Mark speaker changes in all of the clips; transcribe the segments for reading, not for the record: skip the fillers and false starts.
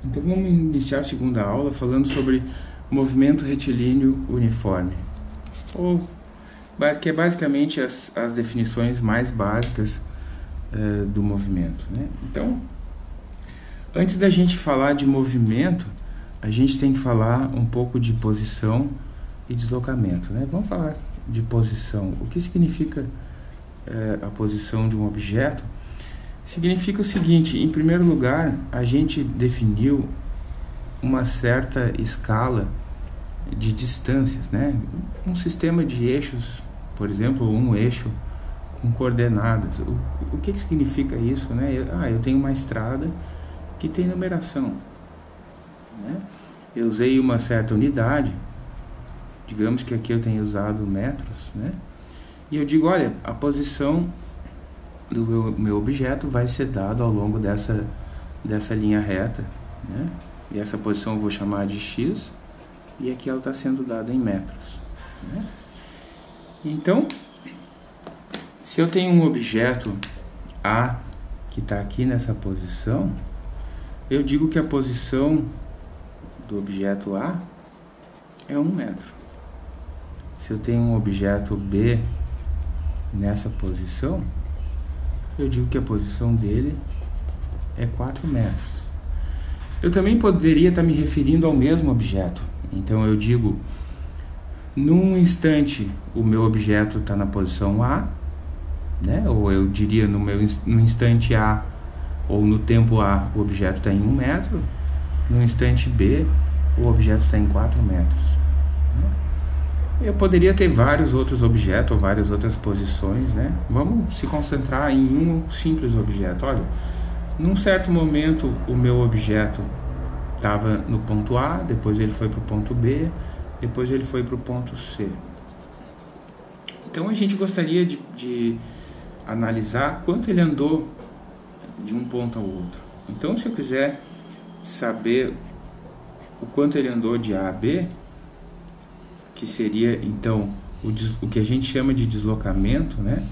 Speaker 1: Então vamos iniciar a segunda aula falando sobre movimento retilíneo uniforme, que é basicamente as definições mais básicas do movimento, né? Então, antes da gente falar de movimento, a gente tem que falar um pouco de posição e deslocamento, né? Vamos falar de posição. O que significa a posição de um objeto? Significa o seguinte: em primeiro lugar, a gente definiu uma certa escala de distâncias, né? Um sistema de eixos, por exemplo, um eixo com coordenadas. O que significa isso, né? Eu tenho uma estrada que tem numeração, né? Eu usei uma certa unidade, digamos que aqui eu tenho usado metros, né? E eu digo, olha, a posição do meu objeto vai ser dado ao longo dessa linha reta, né? E essa posição eu vou chamar de x, e aqui ela está sendo dada em metros, né? Então, se eu tenho um objeto A que está aqui nessa posição, eu digo que a posição do objeto A é 1 metro. Se eu tenho um objeto B nessa posição, eu digo que a posição dele é 4 metros. Eu também poderia estar me referindo ao mesmo objeto. Então eu digo, num instante o meu objeto está na posição A, né? Ou eu diria no instante A, ou no tempo A, o objeto está em 1 metro. No instante B, o objeto está em 4 metros. Eu poderia ter vários outros objetos, ou várias outras posições, né? Vamos se concentrar em um simples objeto. Olha, num certo momento o meu objeto estava no ponto A, depois ele foi para o ponto B, depois ele foi para o ponto C. Então a gente gostaria de analisar quanto ele andou de um ponto ao outro. Então, se eu quiser saber o quanto ele andou de A a B, que seria então o que a gente chama de deslocamento, né?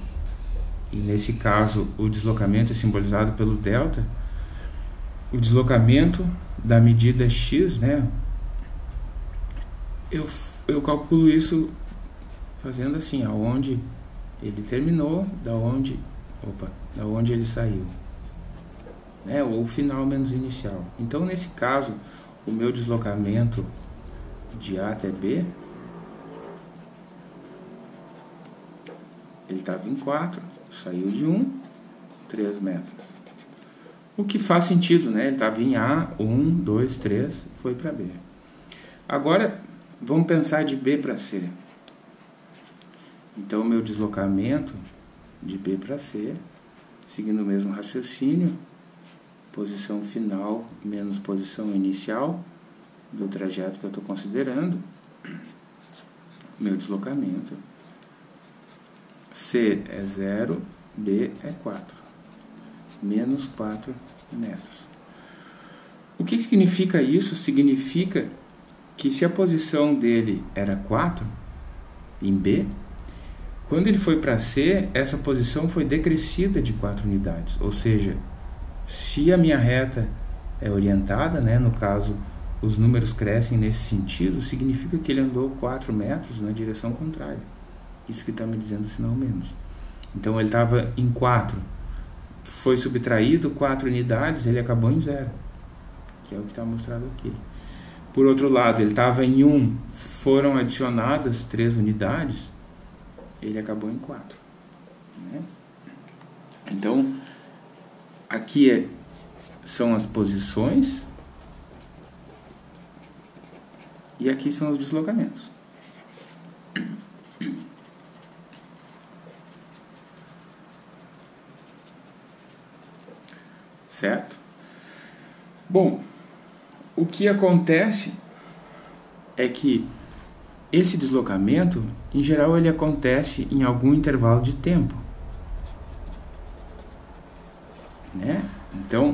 Speaker 1: E nesse caso o deslocamento é simbolizado pelo delta. O deslocamento da medida x, né? Eu calculo isso fazendo assim, aonde ele terminou, da onde ele saiu, né? Ou o final menos inicial. Então, nesse caso, o meu deslocamento de A até B, ele estava em 4, saiu de 1, 3 metros. O que faz sentido, né? Ele estava em A, 1, 2, 3, foi para B. Agora, vamos pensar de B para C. Então, o meu deslocamento de B para C, seguindo o mesmo raciocínio, posição final menos posição inicial do trajeto que eu estou considerando, meu deslocamento, C é 0, B é 4, menos 4 metros. O que significa isso? Significa que se a posição dele era 4, em B, quando ele foi para C, essa posição foi decrescida de 4 unidades. Ou seja, se a minha reta é orientada, né, no caso, os números crescem nesse sentido, significa que ele andou 4 metros na direção contrária. Isso que está me dizendo o sinal menos. Então ele estava em 4, foi subtraído 4 unidades, ele acabou em 0, que é o que está mostrado aqui. Por outro lado, ele estava em 1, foram adicionadas 3 unidades, ele acabou em 4, né? Então, aqui são as posições e aqui são os deslocamentos. Certo? Bom, o que acontece é que esse deslocamento, em geral, ele acontece em algum intervalo de tempo. né? Então,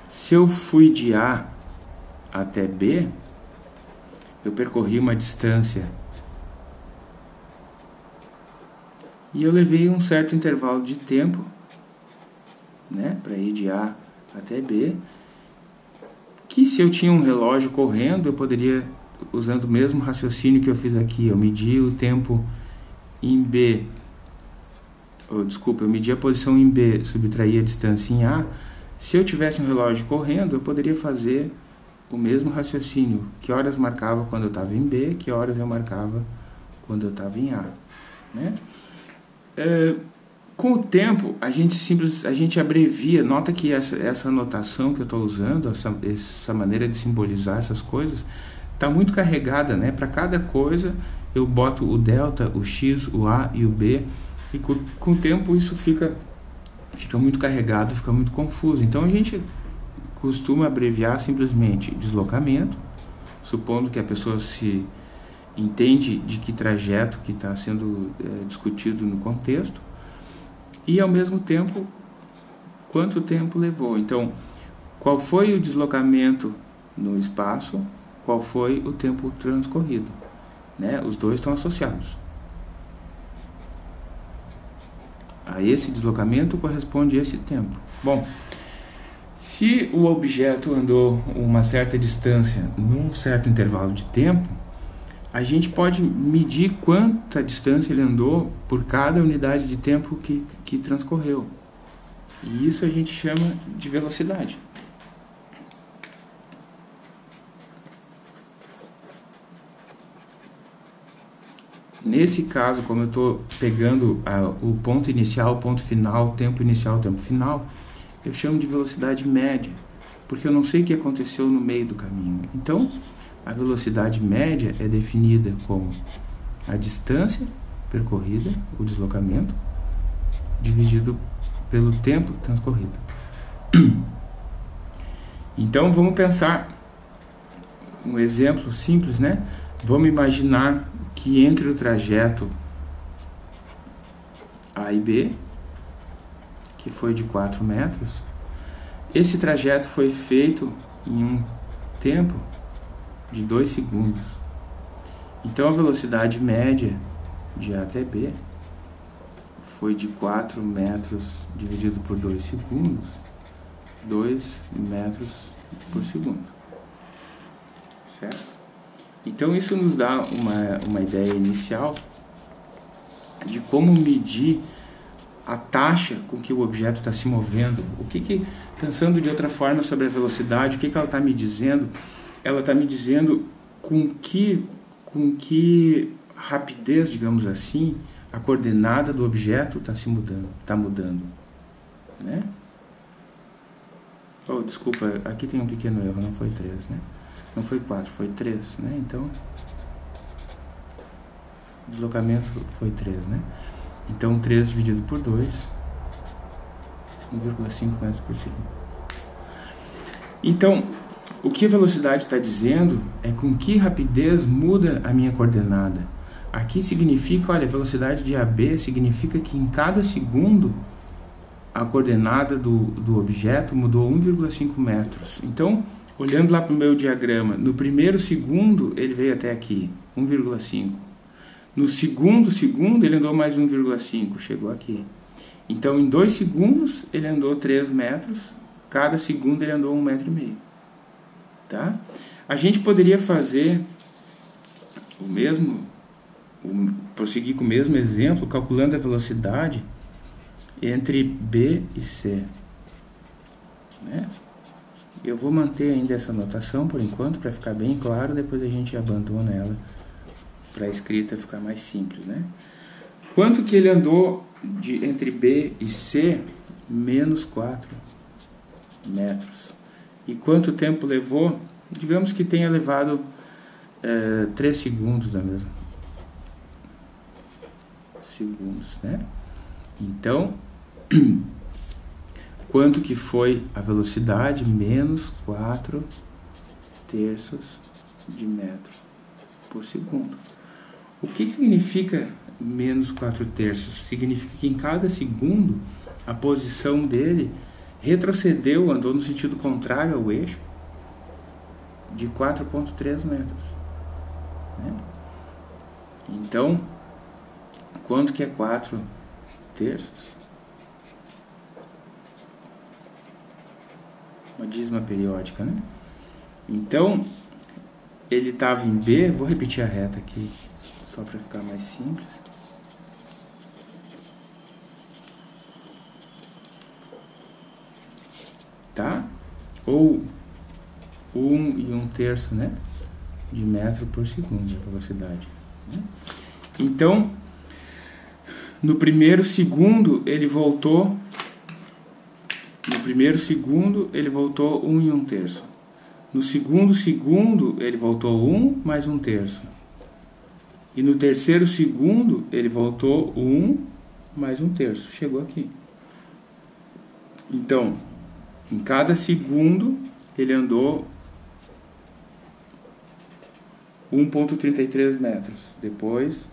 Speaker 1: se eu fui de A até B, eu percorri uma distância e eu levei um certo intervalo de tempo, né, para ir de A até B, que se eu tinha um relógio correndo, eu poderia, usando o mesmo raciocínio que eu fiz aqui, eu medi o tempo em B, eu medi a posição em B, subtraí a distância em A. Se eu tivesse um relógio correndo, eu poderia fazer o mesmo raciocínio. Que horas marcava quando eu estava em B, que horas eu marcava quando eu estava em A, né? Com o tempo, a gente abrevia. Nota que essa anotação que eu estou usando, essa maneira de simbolizar essas coisas, está muito carregada, né? Para cada coisa, eu boto o delta, o x, o A e o B, e com o tempo isso fica muito carregado, fica muito confuso. Então a gente costuma abreviar simplesmente deslocamento, supondo que a pessoa se entende de que trajeto que está sendo discutido no contexto, e ao mesmo tempo quanto tempo levou. Então, qual foi o deslocamento no espaço, qual foi o tempo transcorrido, né? Os dois estão associados. A esse deslocamento corresponde esse tempo. Bom, se o objeto andou uma certa distância num certo intervalo de tempo, a gente pode medir quanta distância ele andou por cada unidade de tempo que transcorreu. E isso a gente chama de velocidade. Nesse caso, como eu estou pegando o ponto inicial, ponto final, tempo inicial, tempo final, eu chamo de velocidade média, porque eu não sei o que aconteceu no meio do caminho. Então, a velocidade média é definida como a distância percorrida, o deslocamento, dividido pelo tempo transcorrido. Então, vamos pensar um exemplo simples, né? Vamos imaginar que entre o trajeto A e B, que foi de 4 metros, esse trajeto foi feito em um tempo de 2 segundos. Então a velocidade média de A até B foi de 4 metros dividido por 2 segundos, 2 metros por segundo. Certo? Então isso nos dá uma ideia inicial de como medir a taxa com que o objeto está se movendo. Pensando de outra forma sobre a velocidade, o que ela está me dizendo? Ela está me dizendo com que rapidez, digamos assim, a coordenada do objeto está mudando, né? Oh, desculpa, aqui tem um pequeno erro, não foi 3, né? Não foi 4, foi 3, né? Então, deslocamento foi 3, né? Então, 3 dividido por 2, 1,5 metros por segundo. Então, o que a velocidade está dizendo é com que rapidez muda a minha coordenada. Aqui significa, olha, a velocidade de AB significa que em cada segundo a coordenada do objeto mudou 1,5 metros. Então, olhando lá para o meu diagrama, no primeiro segundo ele veio até aqui, 1,5. No segundo segundo ele andou mais 1,5, chegou aqui. Então em 2 segundos ele andou 3 metros, cada segundo ele andou 1,5 metro. Tá? A gente poderia fazer prosseguir com o mesmo exemplo, calculando a velocidade entre B e C. Né? Eu vou manter ainda essa notação por enquanto, para ficar bem claro, depois a gente abandona ela para a escrita ficar mais simples, né? Quanto que ele andou entre B e C? Menos 4 metros. E quanto tempo levou? Digamos que tenha levado 3 segundos da mesma. Segundos, né? Então, quanto que foi a velocidade? Menos 4 terços de metro por segundo. O que significa menos 4/3? Significa que em cada segundo a posição dele retrocedeu, andou no sentido contrário ao eixo, de 4,3 metros. Né? Então, quanto que é 4/3? Uma dízima periódica, né? Então, ele estava em B, vou repetir a reta aqui, só para ficar mais simples. Tá? Ou 1,1/3, né? De metro por segundo, a velocidade. Né? Então, no primeiro segundo ele voltou 1,1/3. No segundo segundo ele voltou 1 mais 1/3. E no terceiro segundo ele voltou 1 mais 1/3. Chegou aqui. Então, em cada segundo ele andou 1,33 metros. Depois,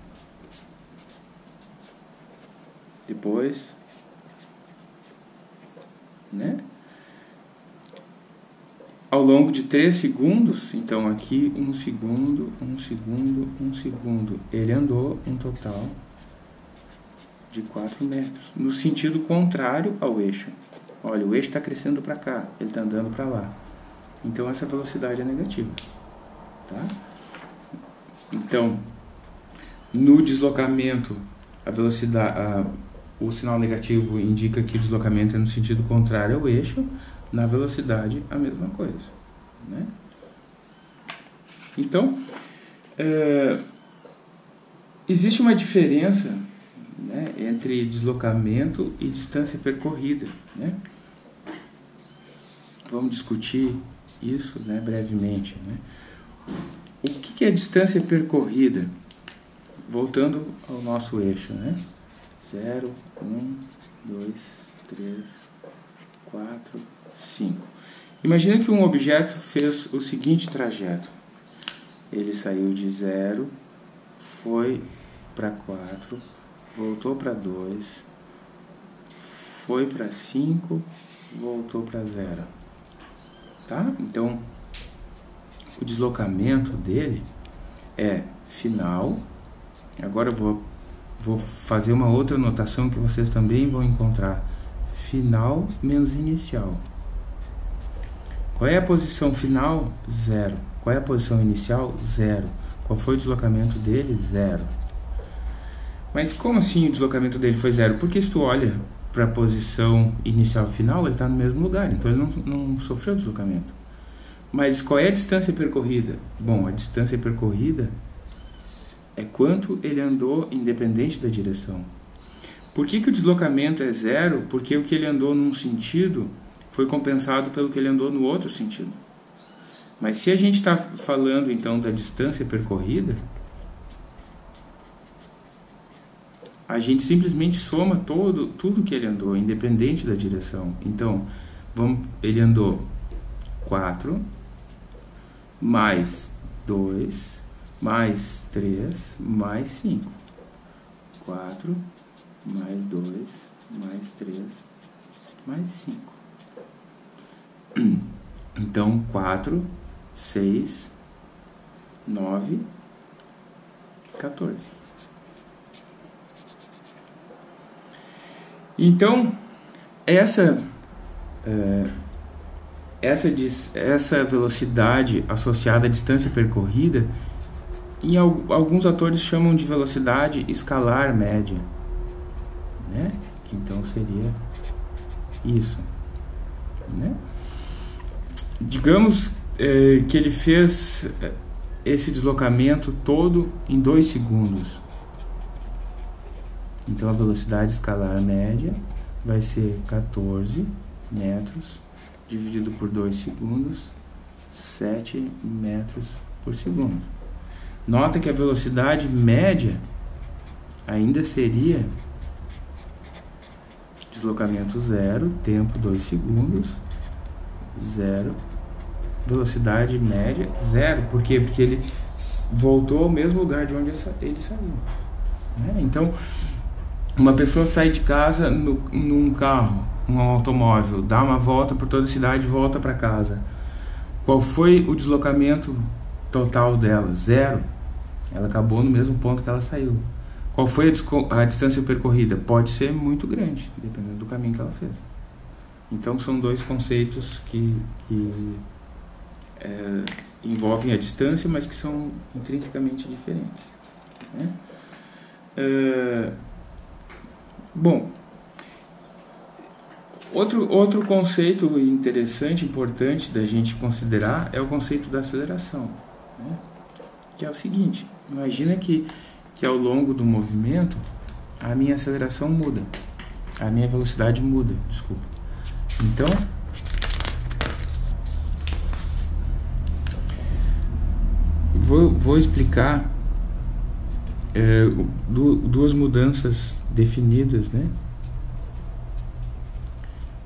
Speaker 1: né? Ao longo de 3 segundos, então aqui 1 segundo, 1 segundo, 1 segundo, ele andou um total de 4 metros, no sentido contrário ao eixo. Olha, o eixo está crescendo para cá, ele está andando para lá. Então essa velocidade é negativa. Tá? Então, no deslocamento, a velocidade, o sinal negativo indica que o deslocamento é no sentido contrário ao eixo. Na velocidade, a mesma coisa. Né? Então, existe uma diferença, né, entre deslocamento e distância percorrida. Né? Vamos discutir isso, né, brevemente. Né? O que é distância percorrida? Voltando ao nosso eixo. Né? 0, 1, 2, 3, 4, 5. Imagina que um objeto fez o seguinte trajeto. Ele saiu de 0, foi para 4, voltou para 2, foi para 5, voltou para 0. Tá? Então, o deslocamento dele é final. Agora eu vou fazer uma outra notação que vocês também vão encontrar. Final menos inicial. Qual é a posição final? 0. Qual é a posição inicial? 0. Qual foi o deslocamento dele? 0. Mas como assim o deslocamento dele foi 0? Porque se tu olha para a posição inicial e final, ele está no mesmo lugar, então ele não sofreu deslocamento. Mas qual é a distância percorrida? Bom, a distância percorrida é quanto ele andou independente da direção. Por que o deslocamento é 0? Porque o que ele andou num sentido foi compensado pelo que ele andou no outro sentido. Mas se a gente está falando então da distância percorrida, a gente simplesmente soma tudo que ele andou, independente da direção. Então, ele andou 4, mais 2, mais 3, mais 5. 4, mais 2, mais 3, mais 5. Então, 4, 6, 9, 14. Então, essa velocidade associada à distância percorrida, alguns autores chamam de velocidade escalar média. Né? Então, seria isso. Né? Digamos que ele fez esse deslocamento todo em 2 segundos. Então a velocidade escalar média vai ser 14 metros dividido por 2 segundos, 7 metros por segundo. Nota que a velocidade média ainda seria deslocamento 0, tempo 2 segundos, 0, velocidade média 0. Por quê? Porque ele voltou ao mesmo lugar de onde ele saiu, né? Então, uma pessoa sai de casa num carro, um automóvel, dá uma volta por toda a cidade e volta para casa. Qual foi o deslocamento total dela? 0. Ela acabou no mesmo ponto que ela saiu. Qual foi a distância percorrida? Pode ser muito grande, dependendo do caminho que ela fez. Então, são dois conceitos que envolvem a distância, mas que são intrinsecamente diferentes, né? Bom, outro conceito interessante, importante da gente considerar é o conceito da aceleração, né? Que é o seguinte: imagina que ao longo do movimento a minha aceleração muda, a minha velocidade muda, desculpa. Então, vou explicar duas mudanças definidas, né?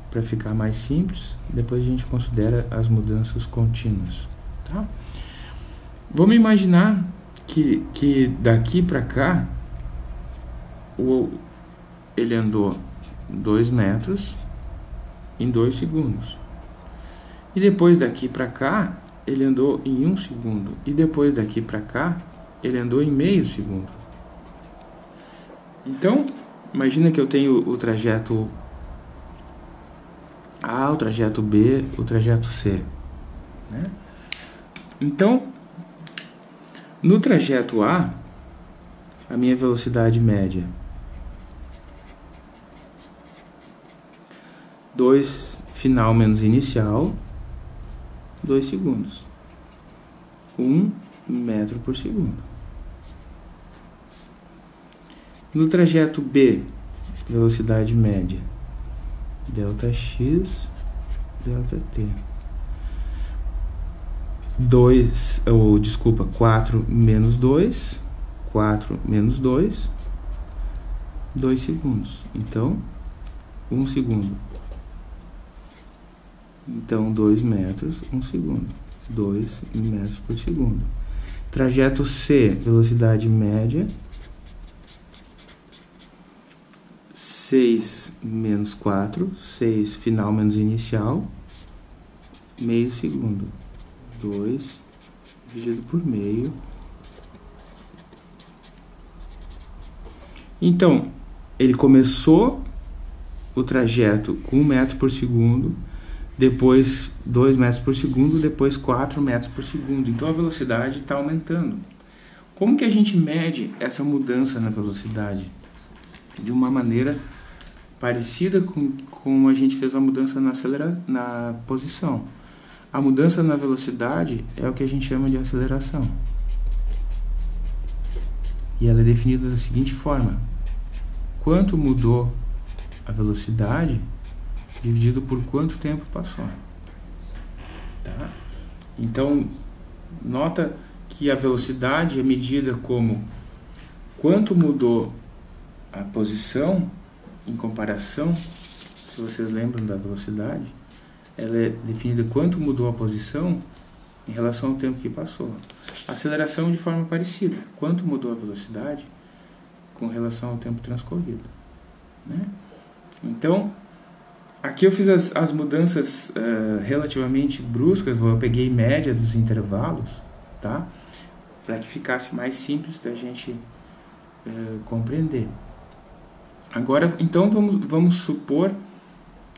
Speaker 1: Para ficar mais simples, depois a gente considera as mudanças contínuas, tá? Vamos imaginar que daqui para cá ele andou 2 metros em 2 segundos. E depois daqui para cá ele andou em 1 segundo. E depois daqui para cá ele andou em meio segundo. Então, imagina que eu tenho o trajeto A, o trajeto B, o trajeto C, né? Então, no trajeto A, a minha velocidade média 2 final menos inicial, 2 segundos, 1 metro por segundo. No trajeto B, velocidade média delta x, delta t. 4 menos 2, 4 menos 2, 2 segundos. Então, 1 segundo. Então, 2 metros, 1 segundo. 2 metros por segundo. Trajeto C, velocidade média 6 menos 4, 6 final menos inicial, meio segundo. 2 dividido por meio. Então, ele começou o trajeto com 1 metro por segundo, depois 2 metros por segundo, depois 4 metros por segundo. Então, a velocidade está aumentando. Como que a gente mede essa mudança na velocidade? De uma maneira parecida com como a gente fez a mudança na posição. A mudança na velocidade é o que a gente chama de aceleração. E ela é definida da seguinte forma: quanto mudou a velocidade dividido por quanto tempo passou. Tá? Então, nota que a velocidade é medida como quanto mudou a posição em comparação, se vocês lembram da velocidade, ela é definida quanto mudou a posição em relação ao tempo que passou. A aceleração de forma parecida, quanto mudou a velocidade com relação ao tempo transcorrido, né? Então, aqui eu fiz as mudanças relativamente bruscas, eu peguei média dos intervalos, tá? Para que ficasse mais simples da gente compreender. Agora, então, vamos supor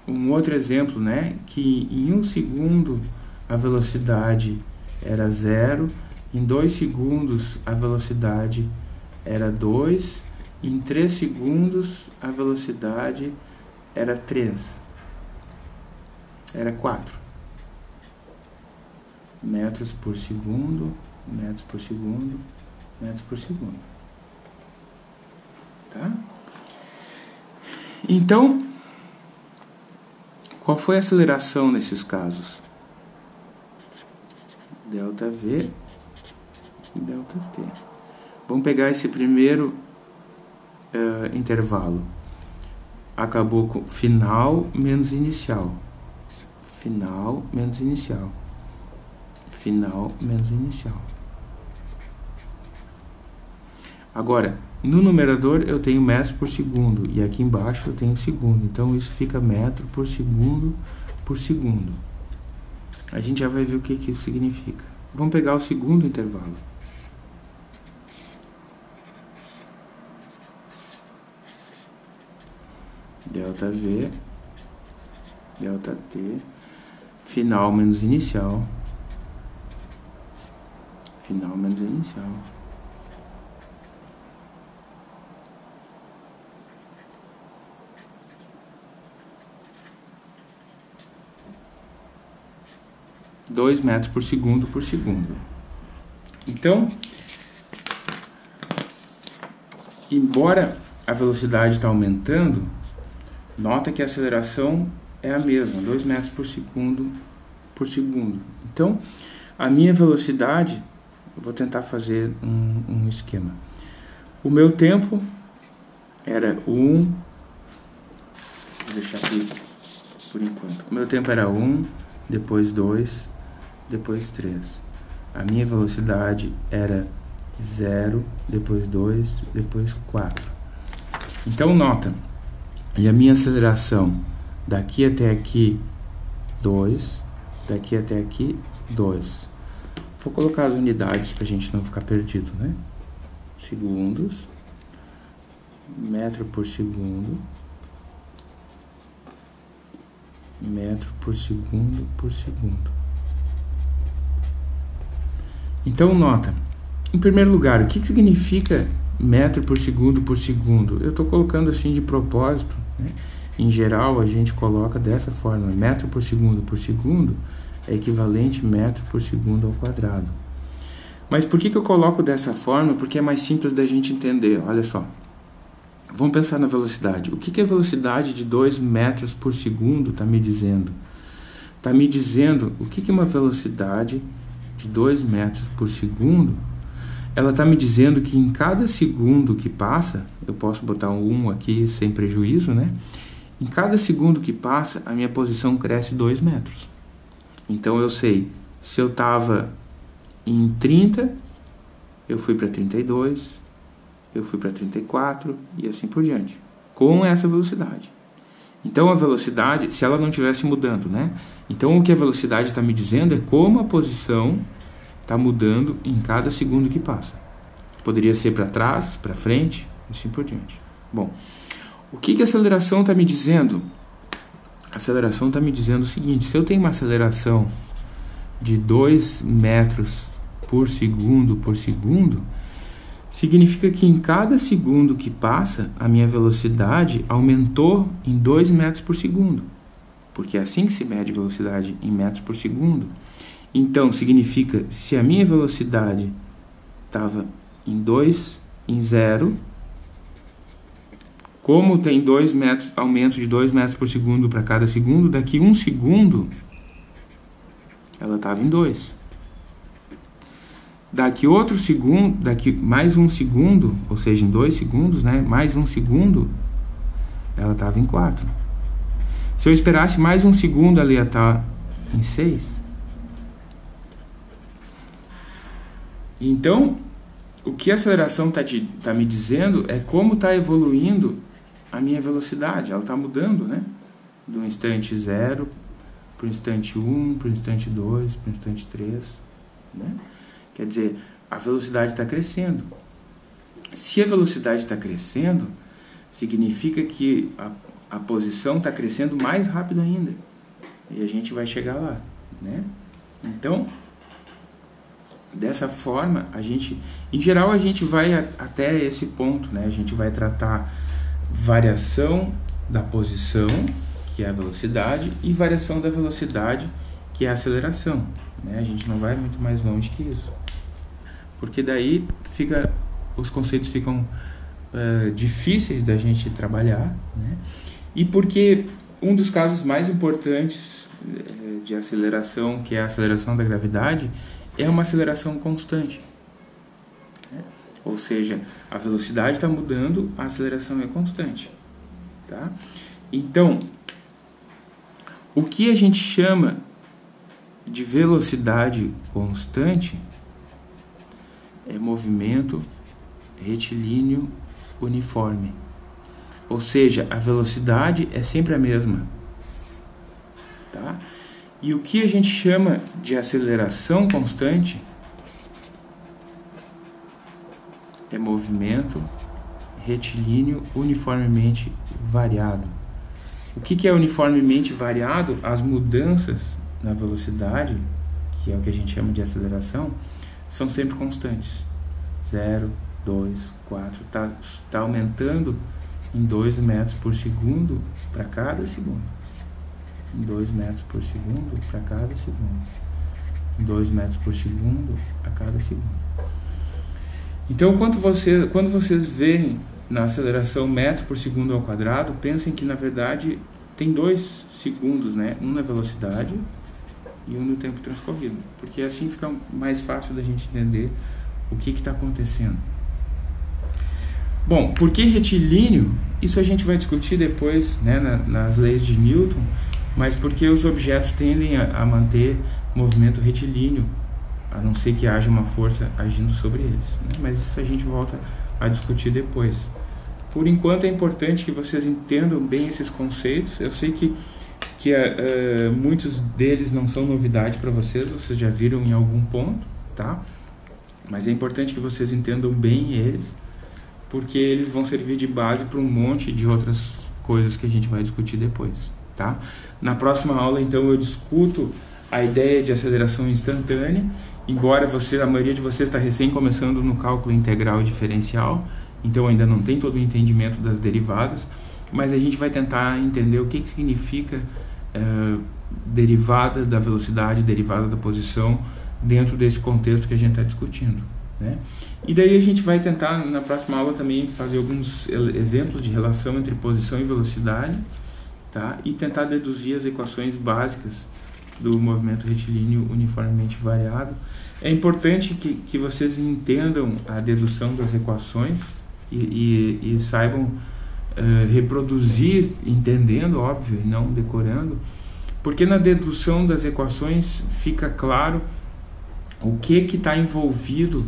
Speaker 1: um outro exemplo, né? Que em 1 segundo a velocidade era 0, em 2 segundos a velocidade era 2, em 3 segundos a velocidade era 3, era 4 metros por segundo, metros por segundo, metros por segundo. Tá? Então, qual foi a aceleração nesses casos? Delta V, delta T. Vamos pegar esse primeiro intervalo. Acabou com final menos inicial. Final menos inicial. Final menos inicial. Agora, no numerador eu tenho metros por segundo e aqui embaixo eu tenho segundo. Então isso fica metro por segundo por segundo. A gente já vai ver o que isso significa. Vamos pegar o segundo intervalo. Delta V, delta T, final menos inicial, final menos inicial. Dois metros por segundo por segundo. Então, embora a velocidade está aumentando, nota que a aceleração é a mesma, 2 metros por segundo por segundo. Então, a minha velocidade, eu vou tentar fazer um esquema. O meu tempo era 1, vou deixar aqui por enquanto. O meu tempo era 1, depois 2, depois 3. A minha velocidade era 0, depois 2, depois 4. Então, nota, e a minha aceleração daqui até aqui, 2, daqui até aqui, 2. Vou colocar as unidades para a gente não ficar perdido, né? Segundos, metro por segundo, metro por segundo por segundo. Então, nota, em primeiro lugar, o que significa metro por segundo por segundo? Eu estou colocando assim de propósito, né? Em geral, a gente coloca dessa forma, metro por segundo é equivalente metro por segundo ao quadrado. Mas por que eu coloco dessa forma? Porque é mais simples da gente entender, olha só. Vamos pensar na velocidade. O que a velocidade de 2 metros por segundo está me dizendo? Está me dizendo o que uma velocidade de 2 metros por segundo, ela está me dizendo que em cada segundo que passa, eu posso botar um 1 aqui sem prejuízo, né? Em cada segundo que passa, a minha posição cresce 2 metros. Então eu sei, se eu estava em 30, eu fui para 32, eu fui para 34 e assim por diante, com essa velocidade. Então a velocidade, se ela não estivesse mudando, né? Então o que a velocidade está me dizendo é como a posição está mudando em cada segundo que passa. Poderia ser para trás, para frente, e assim por diante. Bom, o que a aceleração está me dizendo? A aceleração está me dizendo o seguinte: se eu tenho uma aceleração de 2 metros por segundo, significa que em cada segundo que passa, a minha velocidade aumentou em 2 metros por segundo. Porque é assim que se mede velocidade, em metros por segundo. Então, significa, se a minha velocidade estava em 0, como tem 2 metros, aumento de 2 metros por segundo para cada segundo, daqui 1 segundo, ela estava em 2. Daqui outro segundo, daqui mais 1 segundo, ou seja, em 2 segundos, né, mais 1 segundo, ela estava em 4. Se eu esperasse mais 1 segundo, ela ia estar em 6. Então, o que a aceleração tá me dizendo é como está evoluindo a minha velocidade. Ela está mudando, né? Do instante 0 para o instante 1, para o instante 2, para o instante 3. Né? Quer dizer, a velocidade está crescendo. Se a velocidade está crescendo, significa que a posição está crescendo mais rápido ainda. E a gente vai chegar lá. Né? Então, dessa forma, em geral, a gente vai até esse ponto, né? A gente vai tratar variação da posição, que é a velocidade, e variação da velocidade, que é a aceleração, né? A gente não vai muito mais longe que isso, porque daí os conceitos ficam difíceis da gente trabalhar, né? E porque um dos casos mais importantes de aceleração, que é a aceleração da gravidade, é uma aceleração constante, né? Ou seja, a velocidade está mudando, a aceleração é constante, tá? Então, o que a gente chama de velocidade constante é movimento retilíneo uniforme. Ou seja, a velocidade é sempre a mesma. Tá? E o que a gente chama de aceleração constante é movimento retilíneo uniformemente variado. O que é uniformemente variado? As mudanças na velocidade, que é o que a gente chama de aceleração, são sempre constantes. 0, 2, 4, tá aumentando em 2 metros por segundo para cada segundo. Em 2 metros por segundo para cada segundo. Em 2 metros por segundo a cada segundo. Então, quando vocês verem na aceleração metro por segundo ao quadrado, pensem que na verdade tem 2 segundos, né? Um na velocidade e um no tempo transcorrido, porque assim fica mais fácil da gente entender o que está acontecendo. Bom, por que retilíneo? Isso a gente vai discutir depois, né, nas leis de Newton, mas porque os objetos tendem a manter movimento retilíneo, a não ser que haja uma força agindo sobre eles, né? Mas isso a gente volta a discutir depois. Por enquanto é importante que vocês entendam bem esses conceitos. Eu sei que muitos deles não são novidade para vocês já viram em algum ponto, tá? Mas é importante que vocês entendam bem eles, porque eles vão servir de base para um monte de outras coisas que a gente vai discutir depois, tá? Na próxima aula, então, eu discuto a ideia de aceleração instantânea, embora a maioria de vocês está recém começando no cálculo integral e diferencial, então ainda não tem todo o entendimento das derivadas, mas a gente vai tentar entender o que significa derivada da velocidade, derivada da posição, dentro desse contexto que a gente está discutindo, né? E daí a gente vai tentar, na próxima aula, também fazer alguns exemplos de relação entre posição e velocidade, tá? E tentar deduzir as equações básicas do movimento retilíneo uniformemente variado. É importante que vocês entendam a dedução das equações e saibam reproduzir, entendendo, óbvio, e não decorando, porque na dedução das equações fica claro o que está envolvido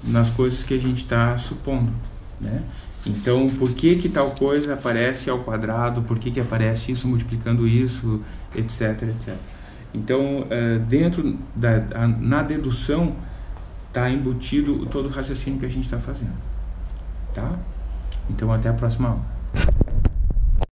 Speaker 1: nas coisas que a gente está supondo, né? Então, por que tal coisa aparece ao quadrado, por que aparece isso multiplicando isso, etc, etc. Então, na dedução está embutido todo o raciocínio que a gente está fazendo, tá? Então, até a próxima aula.